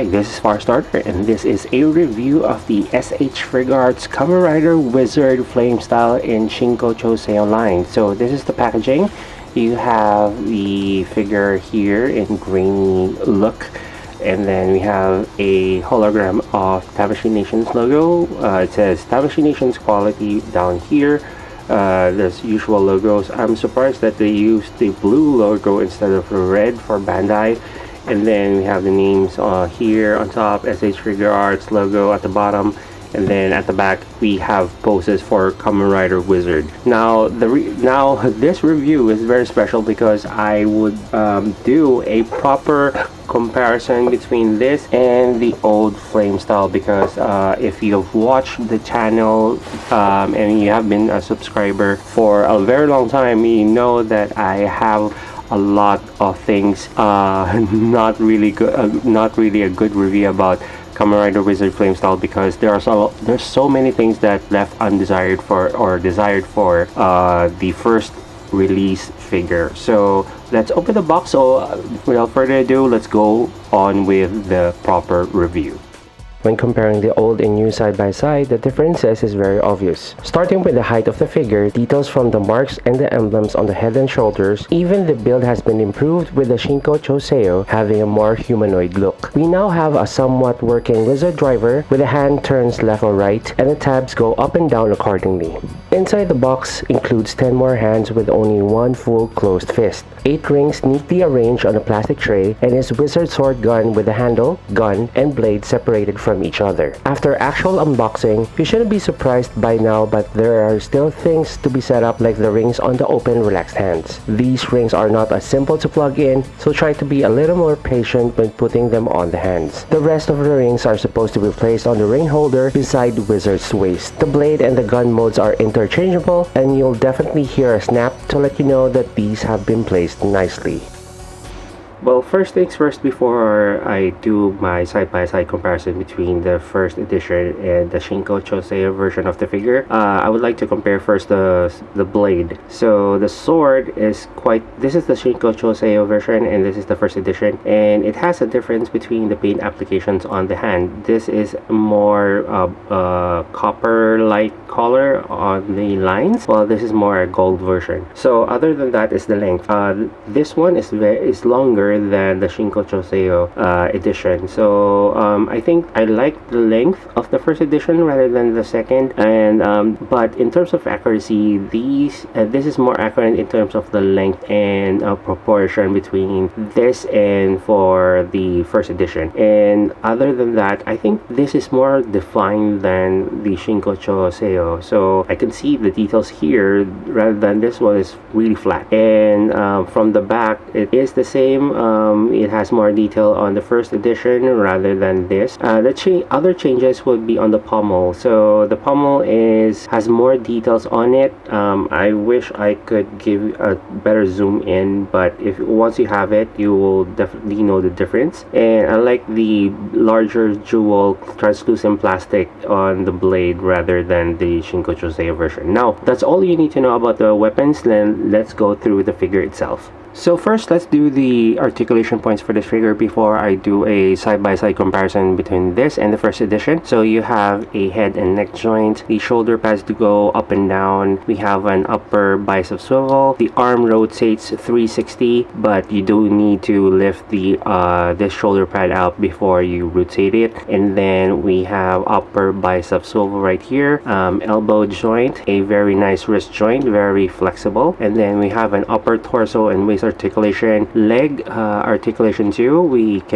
Hi, this is Firestarter, and this is a review of the SH Figuarts Kamen Rider Wizard Flame Style in Shinkocchou Seihou line. So this is the packaging. You have the figure here in grainy look, and then we have a hologram of Tabashi Nation's logo. It says Tabashi Nation's quality down here. There's usual logos. I'm surprised that they used the blue logo instead of the red for Bandai. And then we have the names here on top, SH Figuarts logo at the bottom, and then at the back we have poses for Kamen Rider Wizard. Now this review is very special because I would do a proper comparison between this and the old Flame style, because if you've watched the channel and you have been a subscriber for a very long time, you know that I have a lot of things not really a good review about Kamen Rider Wizard Flame style, because there's so many things that left undesired for or desired for the first release figure. So let's open the box. So without further ado, let's go on with the proper review. When comparing the old and new side by side, the differences is very obvious. Starting with the height of the figure, details from the marks and the emblems on the head and shoulders, even the build has been improved with the Shinkocchou Seihou having a more humanoid look. We now have a somewhat working wizard driver with the hand turns left or right and the tabs go up and down accordingly. Inside the box includes 10 more hands with only one full closed fist, 8 rings neatly arranged on a plastic tray, and his wizard sword gun with the handle, gun, and blade separated from each other. After actual unboxing, you shouldn't be surprised by now, but there are still things to be set up, like the rings on the open relaxed hands. These rings are not as simple to plug in, so try to be a little more patient when putting them on the hands. The rest of the rings are supposed to be placed on the ring holder beside the wizard's waist. The blade and the gun modes are interchangeable, and you'll definitely hear a snap to let you know that these have been placed nicely. Well, first things first, before I do my side-by-side comparison between the first edition and the Shinkocchou Seihou version of the figure, I would like to compare first the blade. So the sword is this is the Shinkocchou Seihou version and this is the first edition, and it has a difference between the paint applications on the hand. This is more copper-like color on the lines, while this is more a gold version. So other than that is the length. This one is longer than the Shinkocchou Seihou edition. So I think I like the length of the first edition rather than the second, and but in terms of accuracy, this is more accurate in terms of the length and proportion between this and for the first edition. And other than that, I think this is more defined than the Shinkocchou Seihou. So I can see the details here rather than this one is really flat. And from the back, it is the same. It has more detail on the first edition rather than this. The other changes would be on the pommel. So the pommel has more details on it. I wish I could give a better zoom in, but once you have it, you will definitely know the difference. And I like the larger jewel translucent plastic on the blade rather than the Shinkocchou Seihou version. Now, that's all you need to know about the weapons. Then let's go through the figure itself. So first, let's do the articulation points for this figure before I do a side-by-side comparison between this and the first edition. So you have a head and neck joint, the shoulder pads to go up and down, we have an upper bicep swivel, the arm rotates 360, but you do need to lift this shoulder pad out before you rotate it. And then we have upper bicep swivel right here, elbow joint, a very nice wrist joint, very flexible. And then we have an upper torso and waist articulation, leg articulation too. It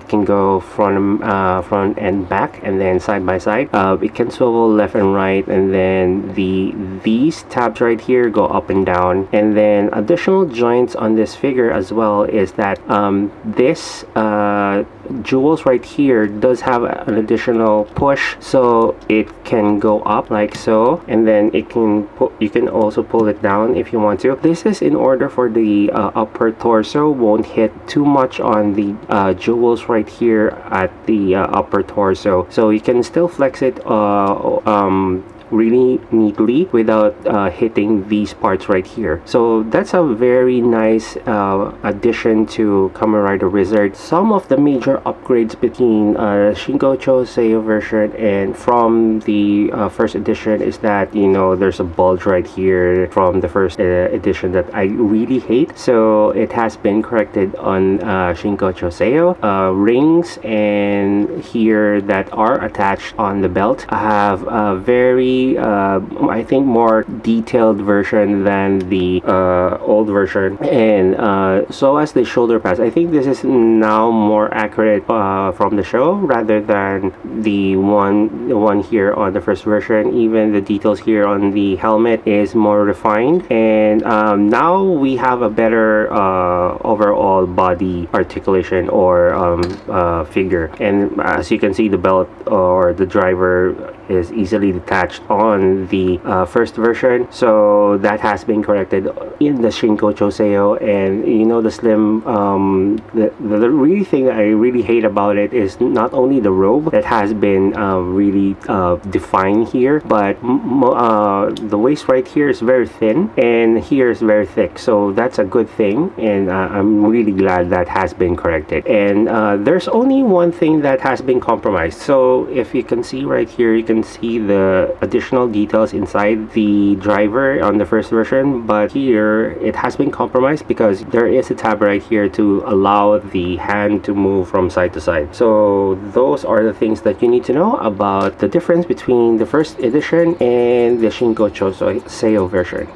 can go front and back, and then side by side. It can swivel left and right, and then these tabs right here go up and down. And then additional joints on this figure as well is that this jewels right here does have an additional push, so it can go up like so, and then you can also pull it down if you want to. This is in order for the upper torso won't hit too much on the jewels right here at the upper torso, so you can still flex it really neatly without hitting these parts right here. So that's a very nice addition to Kamen Rider Wizard. Some of the major upgrades between Shinkocchou Seihou version and from the first edition is that, you know, there's a bulge right here from the first edition that I really hate. So it has been corrected on Shinkocchou Seihou. Rings and here that are attached on the belt have a very I think more detailed version than the old version, and so as the shoulder pads, I think this is now more accurate from the show rather than the one here on the first version. Even the details here on the helmet is more refined, and now we have a better overall body articulation or figure. And as you can see, the belt or the driver is easily detached on the first version, so that has been corrected in the Shinkocchou Seihou. And you know, the slim the really thing I really hate about it is not only the robe that has been really defined here, but the waist right here is very thin and here is very thick, so that's a good thing, and I'm really glad that has been corrected. And there's only one thing that has been compromised. So if you can see right here, you can see the additional details inside the driver on the first version, but here it has been compromised because there is a tab right here to allow the hand to move from side to side. So those are the things that you need to know about the difference between the first edition and the Shinkocchou Seihou version.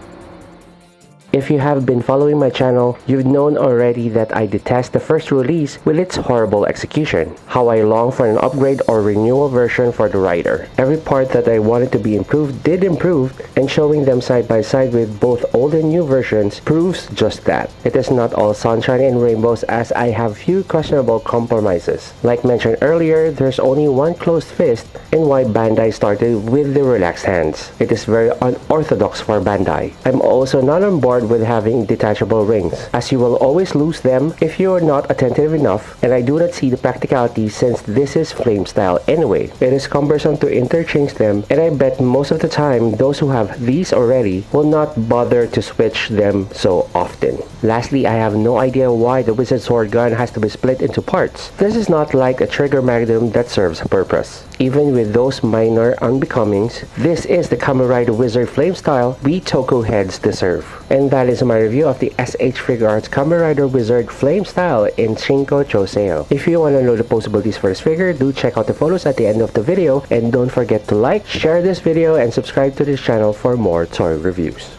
If you have been following my channel, you've known already that I detest the first release with its horrible execution. How I long for an upgrade or renewal version for the rider. Every part that I wanted to be improved did improve, and showing them side by side with both old and new versions proves just that. It is not all sunshine and rainbows, as I have few questionable compromises. Like mentioned earlier, there's only one closed fist, and why Bandai started with the relaxed hands. It is very unorthodox for Bandai. I'm also not on board with having detachable rings, as you will always lose them if you are not attentive enough, and I do not see the practicality since this is flame style anyway. It is cumbersome to interchange them, and I bet most of the time those who have these already will not bother to switch them so often. Lastly, I have no idea why the wizard sword gun has to be split into parts. This is not like a trigger magnum that serves a purpose. Even with those minor unbecomings, this is the Kamen Rider Wizard flame style we Toku heads deserve. And that is my review of the SH Figuarts Kamen Rider Wizard flame style in Shinkocchou Seihou. If you want to know the possibilities for this figure, do check out the photos at the end of the video, and don't forget to like, share this video, and subscribe to this channel for more toy reviews.